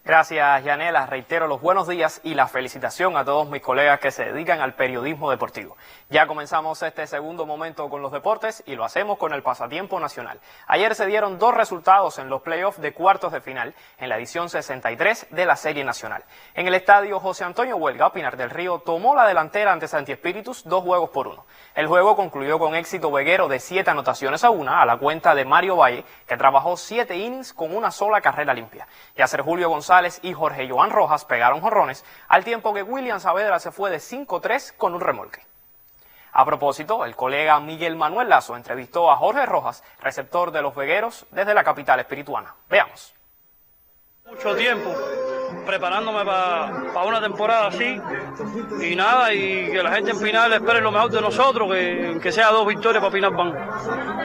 Gracias, Yanela. Reitero los buenos días y la felicitación a todos mis colegas que se dedican al periodismo deportivo. Ya comenzamos este segundo momento con los deportes y lo hacemos con el pasatiempo nacional. Ayer se dieron dos resultados en los playoffs de cuartos de final en la edición 63 de la Serie Nacional. En el estadio José Antonio Huelga, Pinar del Río tomó la delantera ante Santi Espíritus 2-1. El juego concluyó con éxito veguero de 7 anotaciones a 1 a la cuenta de Mario Valle, que trabajó 7 innings con una sola carrera limpia. Yacer Julio González y Jorge Joan Rojas pegaron jonrones, al tiempo que William Saavedra se fue de 5-3 con un remolque. A propósito, el colega Miguel Manuel Lazo entrevistó a Jorge Rojas, receptor de los vegueros, desde la capital espirituana. Veamos. Mucho tiempo preparándome para una temporada así y nada, y que la gente en Pinar espere lo mejor de nosotros, que sea 2 victorias para Pinar Banco.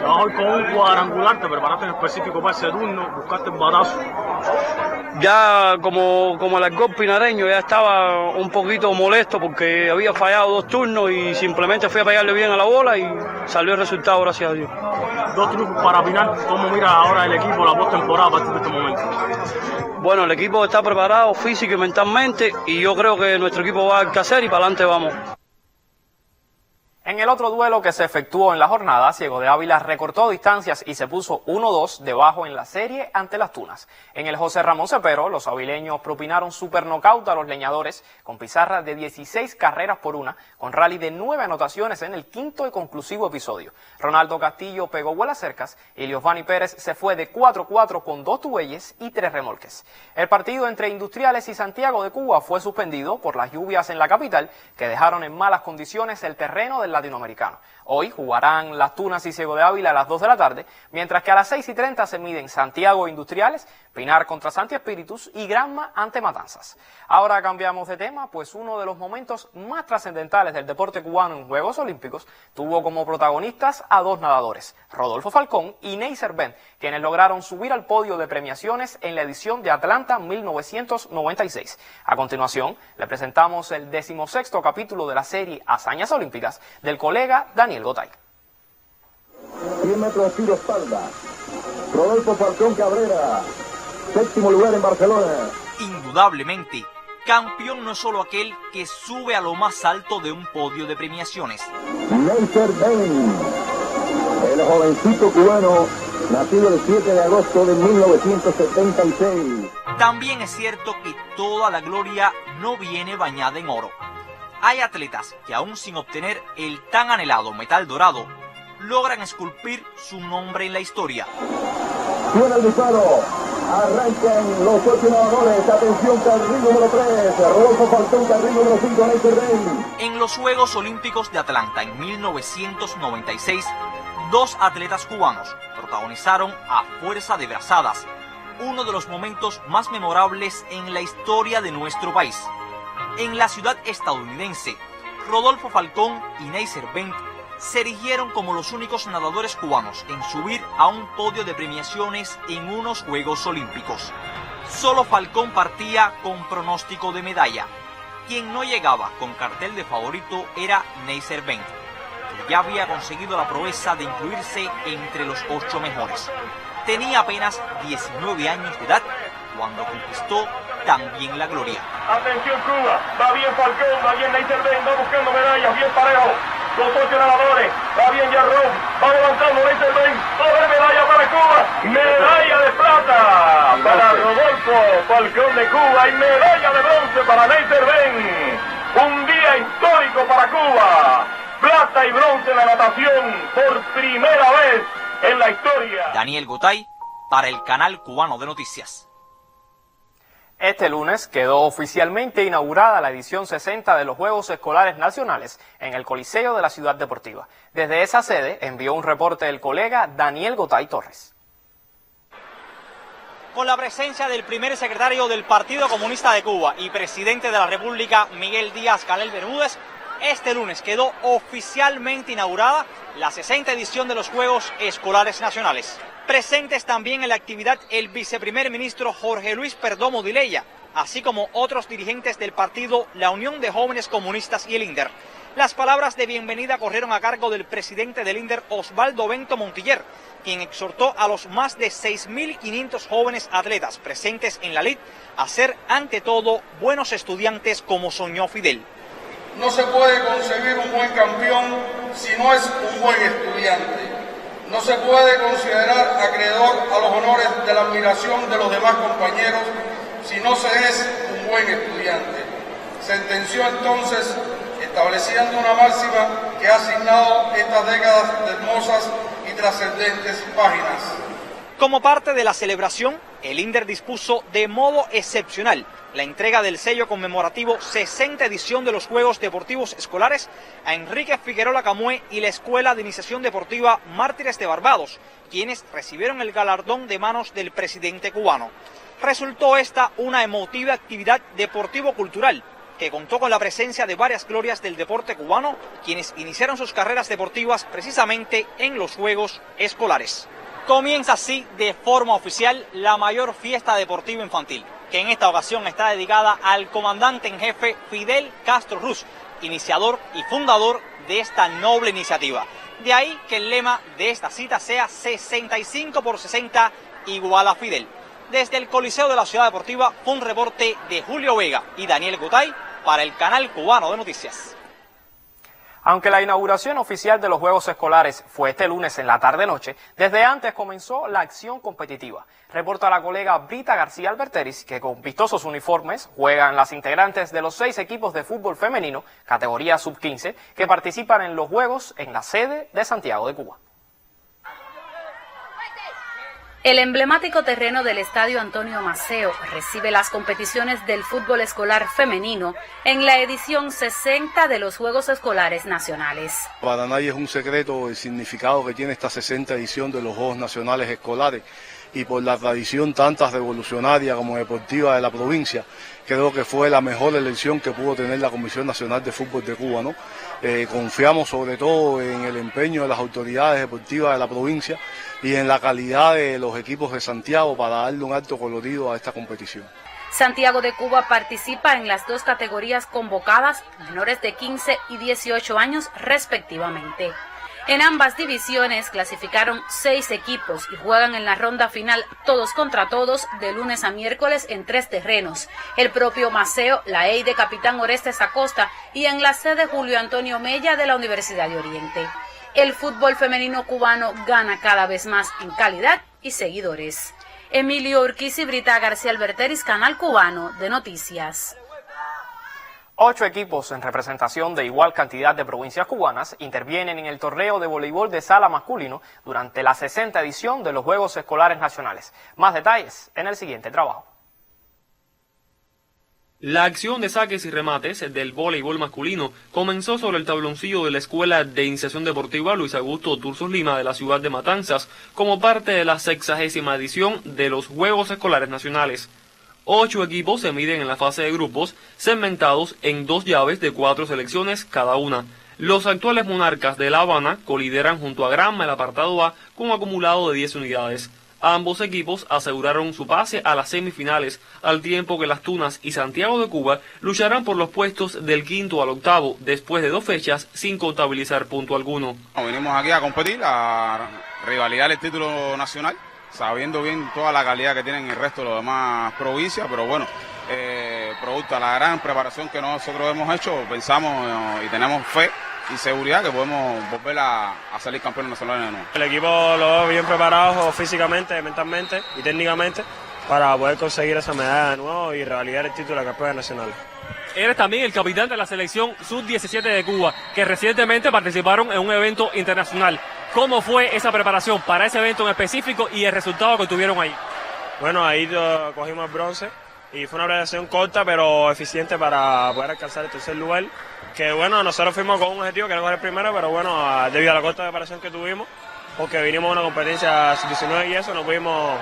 Hoy con un cuadrangular, te preparaste en específico para ese turno, buscaste el batazo. Ya como el algor pinareño ya estaba un poquito molesto porque había fallado 2 turnos y simplemente fui a pegarle bien a la bola y salió el resultado, gracias a Dios. 2 triunfos para Pinar. ¿Cómo mira ahora el equipo la postemporada a partir de este momento? Bueno, el equipo está preparado físico y mentalmente y yo creo que nuestro equipo va a hacer y para adelante vamos. En el otro duelo que se efectuó en la jornada, Ciego de Ávila recortó distancias y se puso 1-2 debajo en la serie ante las Tunas. En el José Ramón Cepero, los avileños propinaron super nocaut a los leñadores con pizarra de 16 carreras por 1, con rally de 9 anotaciones en el quinto y conclusivo episodio. Ronaldo Castillo pegó vuelas cercas y Liosvani Pérez se fue de 4-4 con 2 tuelles y 3 remolques. El partido entre Industriales y Santiago de Cuba fue suspendido por las lluvias en la capital, que dejaron en malas condiciones el terreno del latinoamericano. Hoy jugarán las Tunas y Ciego de Ávila a las 2 de la tarde, mientras que a las 6:30 se miden Santiago Industriales, Pinar contra Santi Espíritus y Granma ante Matanzas. Ahora cambiamos de tema, pues uno de los momentos más trascendentales del deporte cubano en Juegos Olímpicos tuvo como protagonistas a 2 nadadores, Rodolfo Falcón y Neisser Bent, quienes lograron subir al podio de premiaciones en la edición de Atlanta 1996. A continuación, le presentamos el 16º capítulo de la serie Hazañas Olímpicas del colega Daniel Gotay. 100 metros tiro espalda. Rodolfo Falcón Cabrera, 7º lugar en Barcelona. Indudablemente, campeón no es solo aquel que sube a lo más alto de un podio de premiaciones. Neisser Bent, el jovencito cubano, nacido el 7 de agosto de 1976. También es cierto que toda la gloria no viene bañada en oro. Hay atletas que aún sin obtener el tan anhelado metal dorado, logran esculpir su nombre en la historia. Suena el disparo, arrancan los 8 nadadores, atención, carril número 3, Rodolfo Falcón, carril número 5, Neisser Bent. En los Juegos Olímpicos de Atlanta en 1996, 2 atletas cubanos protagonizaron a fuerza de brazadas uno de los momentos más memorables en la historia de nuestro país. En la ciudad estadounidense, Rodolfo Falcón y Neisser Bent se erigieron como los únicos nadadores cubanos en subir a un podio de premiaciones en unos Juegos Olímpicos. Solo Falcón partía con pronóstico de medalla. Quien no llegaba con cartel de favorito era Neisser Bent, que ya había conseguido la proeza de incluirse entre los 8 mejores. Tenía apenas 19 años de edad cuando conquistó también la gloria. Atención Cuba, va bien Falcón, va bien Neisser Bent, va buscando medallas, bien parejo. Los 8 nadadores, va bien Yarrón, va levantando Neisser Bent, doble medalla para Cuba, medalla de plata para Rodolfo Falcón de Cuba y medalla de bronce para Neisser Bent. Un día histórico para Cuba, plata y bronce en la natación por primera vez en la historia. Daniel Gotay para el Canal Cubano de Noticias. Este lunes quedó oficialmente inaugurada la edición 60 de los Juegos Escolares Nacionales en el Coliseo de la Ciudad Deportiva. Desde esa sede envió un reporte el colega Daniel Gotay Torres. Con la presencia del primer secretario del Partido Comunista de Cuba y presidente de la República, Miguel Díaz-Canel Bermúdez, este lunes quedó oficialmente inaugurada la 60ª edición de los Juegos Escolares Nacionales. Presentes también en la actividad el viceprimer ministro Jorge Luis Perdomo Dileya, así como otros dirigentes del partido La Unión de Jóvenes Comunistas y el INDER. Las palabras de bienvenida corrieron a cargo del presidente del INDER, Osvaldo Bento Montiller, quien exhortó a los más de 6.500 jóvenes atletas presentes en la lid a ser, ante todo, buenos estudiantes como soñó Fidel. No se puede concebir un buen campeón si no es un buen estudiante. No se puede considerar acreedor a los honores de la admiración de los demás compañeros si no se es un buen estudiante. Sentenció entonces, estableciendo una máxima que ha asignado estas décadas de hermosas y trascendentes páginas. Como parte de la celebración, el INDER dispuso de modo excepcional la entrega del sello conmemorativo 60 edición de los Juegos Deportivos Escolares a Enrique Figueroa Camué y la Escuela de Iniciación Deportiva Mártires de Barbados, quienes recibieron el galardón de manos del presidente cubano. Resultó esta una emotiva actividad deportivo-cultural que contó con la presencia de varias glorias del deporte cubano, quienes iniciaron sus carreras deportivas precisamente en los Juegos Escolares. Comienza así de forma oficial la mayor fiesta deportiva infantil, que en esta ocasión está dedicada al comandante en jefe Fidel Castro Ruz, iniciador y fundador de esta noble iniciativa. De ahí que el lema de esta cita sea 65 por 60 igual a Fidel. Desde el Coliseo de la Ciudad Deportiva fue un reporte de Julio Vega y Daniel Gutay para el Canal Cubano de Noticias. Aunque la inauguración oficial de los Juegos Escolares fue este lunes en la tarde-noche, desde antes comenzó la acción competitiva. Reporta la colega Brita García Alberteris que con vistosos uniformes juegan las integrantes de los 6 equipos de fútbol femenino, categoría sub-15, que participan en los Juegos en la sede de Santiago de Cuba. El emblemático terreno del Estadio Antonio Maceo recibe las competiciones del fútbol escolar femenino en la edición 60 de los Juegos Escolares Nacionales. Para nadie es un secreto el significado que tiene esta 60 edición de los Juegos Nacionales Escolares, y por la tradición tanto revolucionaria como deportiva de la provincia, creo que fue la mejor elección que pudo tener la Comisión Nacional de Fútbol de Cuba, ¿no? Confiamos sobre todo en el empeño de las autoridades deportivas de la provincia y en la calidad de los equipos de Santiago para darle un alto colorido a esta competición. Santiago de Cuba participa en las 2 categorías convocadas, menores de 15 y 18 años respectivamente. En ambas divisiones clasificaron 6 equipos y juegan en la ronda final todos contra todos de lunes a miércoles en 3 terrenos, el propio Maceo, la EI de Capitán Orestes Acosta y en la sede Julio Antonio Mella de la Universidad de Oriente. El fútbol femenino cubano gana cada vez más en calidad y seguidores. Emilio Urquiz y Brita García Alberteris, Canal Cubano de Noticias. 8 equipos en representación de igual cantidad de provincias cubanas intervienen en el torneo de voleibol de sala masculino durante la 60 edición de los Juegos Escolares Nacionales. Más detalles en el siguiente trabajo. La acción de saques y remates del voleibol masculino comenzó sobre el tabloncillo de la Escuela de Iniciación Deportiva Luis Augusto Turcios Lima de la ciudad de Matanzas como parte de la 60ª edición de los Juegos Escolares Nacionales. 8 equipos se miden en la fase de grupos, segmentados en 2 llaves de 4 selecciones cada una. Los actuales monarcas de La Habana colideran junto a Granma el apartado A con un acumulado de 10 unidades. Ambos equipos aseguraron su pase a las semifinales, al tiempo que Las Tunas y Santiago de Cuba lucharán por los puestos del 5º al 8º, después de 2 fechas sin contabilizar punto alguno. Venimos aquí a competir, a rivalidar el título nacional, sabiendo bien toda la calidad que tienen el resto de las demás provincias, pero bueno, producto de la gran preparación que nosotros hemos hecho, pensamos y tenemos fe y seguridad que podemos volver a salir campeones nacionales de nuevo. El equipo lo veo bien preparado físicamente, mentalmente y técnicamente para poder conseguir esa medalla de nuevo y revalidar el título de campeones nacionales. Eres también el capitán de la selección sub-17 de Cuba, que recientemente participaron en un evento internacional. ¿Cómo fue esa preparación para ese evento en específico y el resultado que tuvieron ahí? Bueno, ahí cogimos el bronce y fue una preparación corta pero eficiente para poder alcanzar el 3er lugar. Que bueno, nosotros fuimos con un objetivo que era coger el primero, pero bueno, debido a la corta preparación que tuvimos, porque vinimos a una competencia sub-19 y eso, no pudimos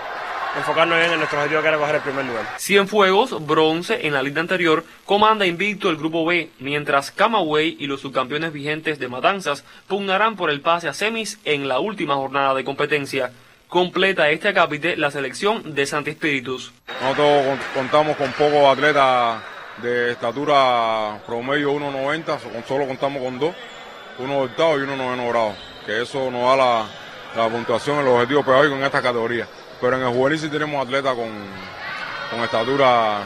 enfocarnos bien en nuestro objetivo que era coger el primer lugar. Cienfuegos, bronce en la lista anterior, comanda invicto el grupo B, mientras Camagüey y los subcampeones vigentes de Matanzas pugnarán por el pase a semis en la última jornada de competencia. Completa este acápite la selección de Santi Espíritus. Nosotros contamos con pocos atletas de estatura promedio 1.90, solo contamos con 2, uno de octavo y uno noveno grado, que eso nos da la puntuación en los objetivos pedagógicos en esta categoría. Pero en el juvenil sí tenemos atletas con estatura,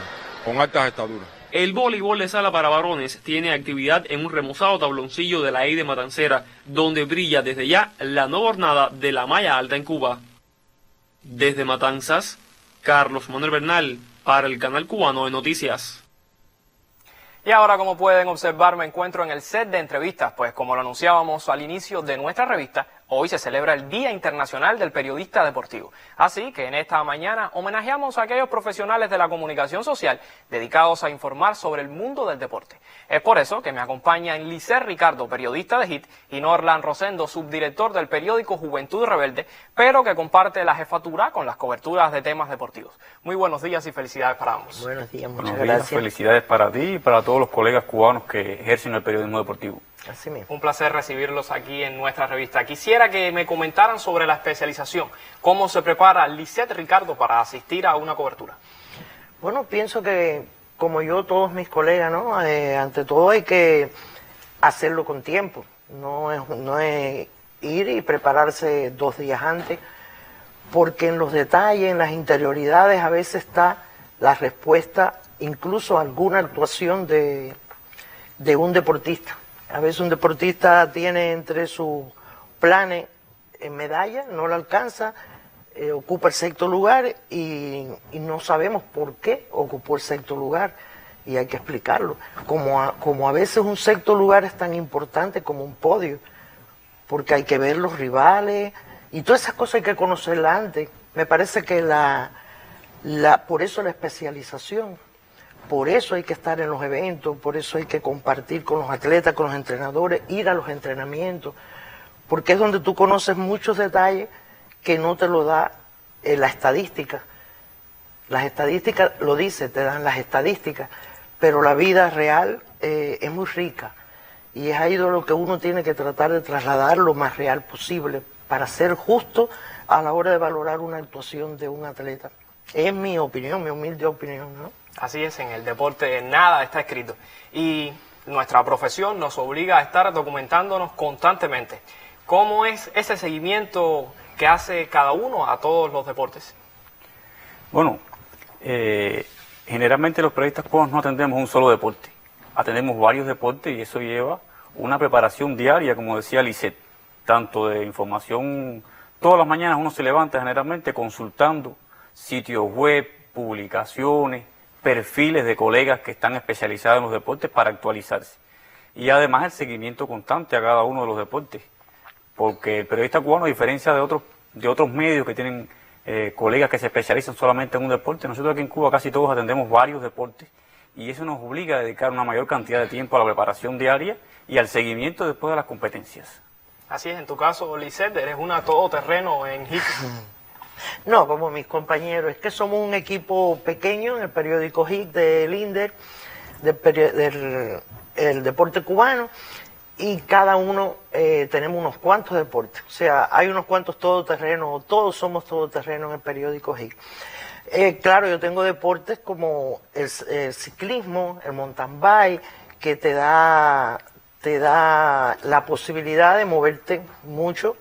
con altas estaturas. El voleibol de sala para varones tiene actividad en un remozado tabloncillo de la EIDE Matancera, donde brilla desde ya la nueva jornada de la malla alta en Cuba. Desde Matanzas, Carlos Manuel Bernal, para el Canal Cubano de Noticias. Y ahora, como pueden observar, me encuentro en el set de entrevistas, pues como lo anunciábamos al inicio de nuestra revista, hoy se celebra el Día Internacional del Periodista Deportivo. Así que en esta mañana homenajeamos a aquellos profesionales de la comunicación social dedicados a informar sobre el mundo del deporte. Es por eso que me acompañan Lisset Ricardo, periodista de HIT, y Norlan Rosendo, subdirector del periódico Juventud Rebelde, pero que comparte la jefatura con las coberturas de temas deportivos. Muy buenos días y felicidades para ambos. Buenos días, muchas gracias. Felicidades para ti y para todos los colegas cubanos que ejercen el periodismo deportivo. Así mismo. Un placer recibirlos aquí en nuestra revista. Quisiera que me comentaran sobre la especialización. ¿Cómo se prepara Lisset Ricardo para asistir a una cobertura? Bueno, pienso que, como yo, todos mis colegas, ¿no? Ante todo hay que hacerlo con tiempo. No es ir y prepararse 2 días antes, porque en los detalles, en las interioridades, a veces está la respuesta, incluso alguna actuación de un deportista. A veces un deportista tiene entre sus planes medalla, no la alcanza, ocupa el 6º lugar y no sabemos por qué ocupó el 6º lugar y hay que explicarlo. Como a veces un 6º lugar es tan importante como un podio, porque hay que ver los rivales y todas esas cosas hay que conocerlas antes. Me parece que por eso la especialización. Por eso hay que estar en los eventos, por eso hay que compartir con los atletas, con los entrenadores, ir a los entrenamientos, porque es donde tú conoces muchos detalles que no te lo da la estadística. Las estadísticas lo dice, te dan las estadísticas, pero la vida real es muy rica y es ahí lo que uno tiene que tratar de trasladar lo más real posible para ser justo a la hora de valorar una actuación de un atleta. Es mi opinión, mi humilde opinión, ¿no? Así es, en el deporte nada está escrito y nuestra profesión nos obliga a estar documentándonos constantemente. ¿Cómo es ese seguimiento que hace cada uno a todos los deportes? Bueno, generalmente los periodistas cubanos no atendemos un solo deporte, atendemos varios deportes y eso lleva una preparación diaria, como decía Lisset, tanto de información. Todas las mañanas uno se levanta generalmente consultando sitios web, publicaciones, perfiles de colegas que están especializados en los deportes para actualizarse. Y además el seguimiento constante a cada uno de los deportes, porque el periodista cubano, a diferencia de otros medios que tienen colegas que se especializan solamente en un deporte, nosotros aquí en Cuba casi todos atendemos varios deportes y eso nos obliga a dedicar una mayor cantidad de tiempo a la preparación diaria y al seguimiento después de las competencias. Así es, en tu caso, Lisset, eres una todoterreno en HIT. No, como mis compañeros, es que somos un equipo pequeño en el periódico HIT del INDER, del deporte cubano, y cada uno tenemos unos cuantos deportes. O sea, hay unos cuantos todoterrenos, todos somos todoterrenos en el periódico HIT. Claro, yo tengo deportes como el ciclismo, el mountain bike, que te da la posibilidad de moverte mucho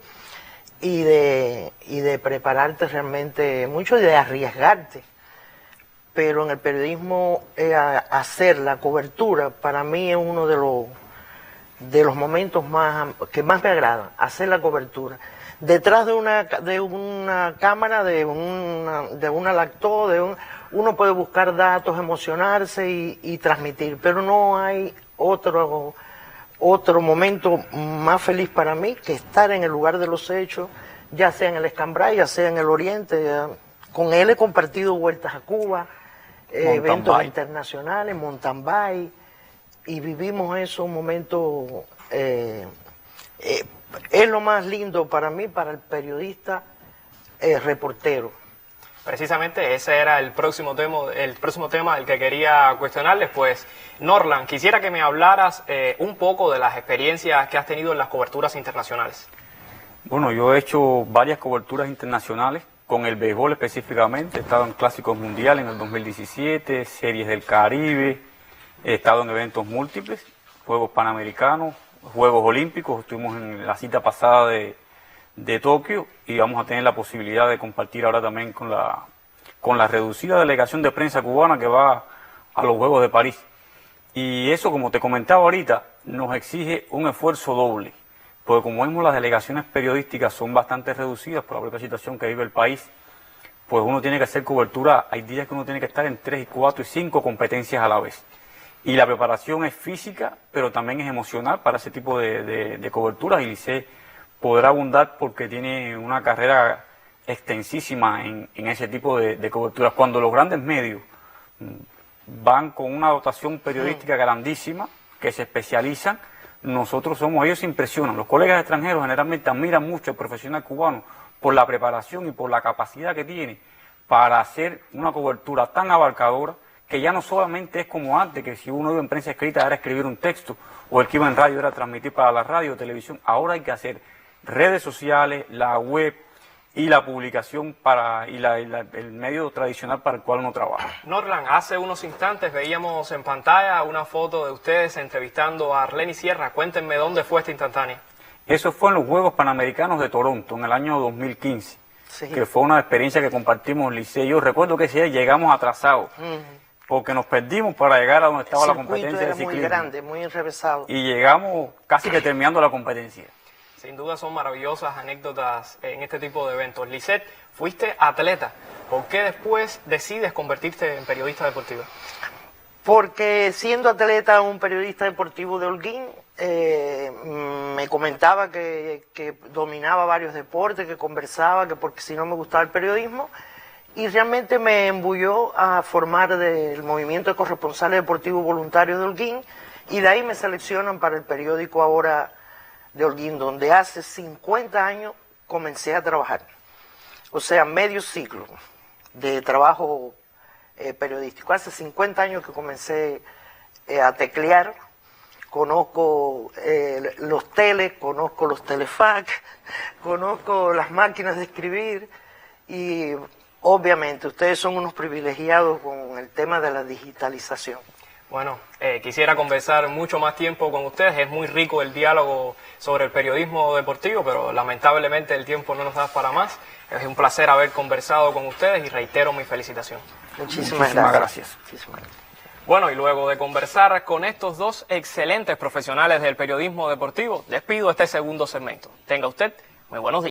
y de prepararte realmente mucho y de arriesgarte. Pero en el periodismo hacer la cobertura para mí es uno de los momentos que más me agradan, hacer la cobertura. Detrás de una cámara, de una lacto, uno puede buscar datos, emocionarse y transmitir, pero no hay otro momento más feliz para mí que estar en el lugar de los hechos, ya sea en el Escambray, ya sea en el Oriente. Con él he compartido vueltas a Cuba, eventos internacionales, mountain bike, y vivimos eso, un momento, es lo más lindo para mí, para el periodista reportero. Precisamente ese era el próximo tema del que quería cuestionarles. Pues, Norlan, quisiera que me hablaras un poco de las experiencias que has tenido en las coberturas internacionales. Bueno, yo he hecho varias coberturas internacionales con el béisbol específicamente. He estado en clásicos mundiales en el 2017, series del Caribe, he estado en eventos múltiples, Juegos Panamericanos, Juegos Olímpicos. Estuvimos en la cita pasada de Tokio y vamos a tener la posibilidad de compartir ahora también con la reducida delegación de prensa cubana que va a los Juegos de París. Y eso, como te comentaba ahorita, nos exige un esfuerzo doble, porque como vemos las delegaciones periodísticas son bastante reducidas por la propia situación que vive el país, pues uno tiene que hacer cobertura, hay días que uno tiene que estar en 3, 4 y 5 competencias a la vez. Y la preparación es física, pero también es emocional para ese tipo de coberturas, y Licey podrá abundar porque tiene una carrera extensísima en ese tipo de coberturas. Cuando los grandes medios van con una dotación periodística grandísima, que se especializan, ellos se impresionan. Los colegas extranjeros generalmente admiran mucho al profesional cubano por la preparación y por la capacidad que tiene para hacer una cobertura tan abarcadora, que ya no solamente es como antes, que si uno iba en prensa escrita era escribir un texto, o el que iba en radio era transmitir para la radio o televisión. Ahora hay que hacer redes sociales, la web y la publicación el medio tradicional para el cual uno trabaja. Norland, hace unos instantes veíamos en pantalla una foto de ustedes entrevistando a Arleny Sierra. Cuéntenme dónde fue esta instantánea. Eso fue en los Juegos Panamericanos de Toronto en el año 2015, sí, que fue una experiencia que compartimos Licey. Yo recuerdo que ese día llegamos atrasados, porque nos perdimos para llegar a donde estaba la competencia de ciclismo. Muy grande, muy enrevesado. Y llegamos casi que terminando la competencia. Sin duda son maravillosas anécdotas en este tipo de eventos. Lisette, fuiste atleta. ¿Por qué después decides convertirte en periodista deportivo? Porque siendo atleta, un periodista deportivo de Holguín, me comentaba que dominaba varios deportes, que conversaba, que porque si no me gustaba el periodismo, y realmente me embulló a formar del movimiento de corresponsales deportivos voluntarios de Holguín, y de ahí me seleccionan para el periódico ahora de Holguín, donde hace 50 años comencé a trabajar. O sea, medio siglo de trabajo periodístico. Hace 50 años que comencé a teclear. Conozco los teles, conozco los telefax, conozco las máquinas de escribir, y obviamente ustedes son unos privilegiados con el tema de la digitalización. Bueno, quisiera conversar mucho más tiempo con ustedes. Es muy rico el diálogo sobre el periodismo deportivo, pero lamentablemente el tiempo no nos da para más. Es un placer haber conversado con ustedes y reitero mi felicitación. Muchísimas gracias. Bueno, y luego de conversar con estos dos excelentes profesionales del periodismo deportivo, despido este segundo segmento. Tenga usted muy buenos días.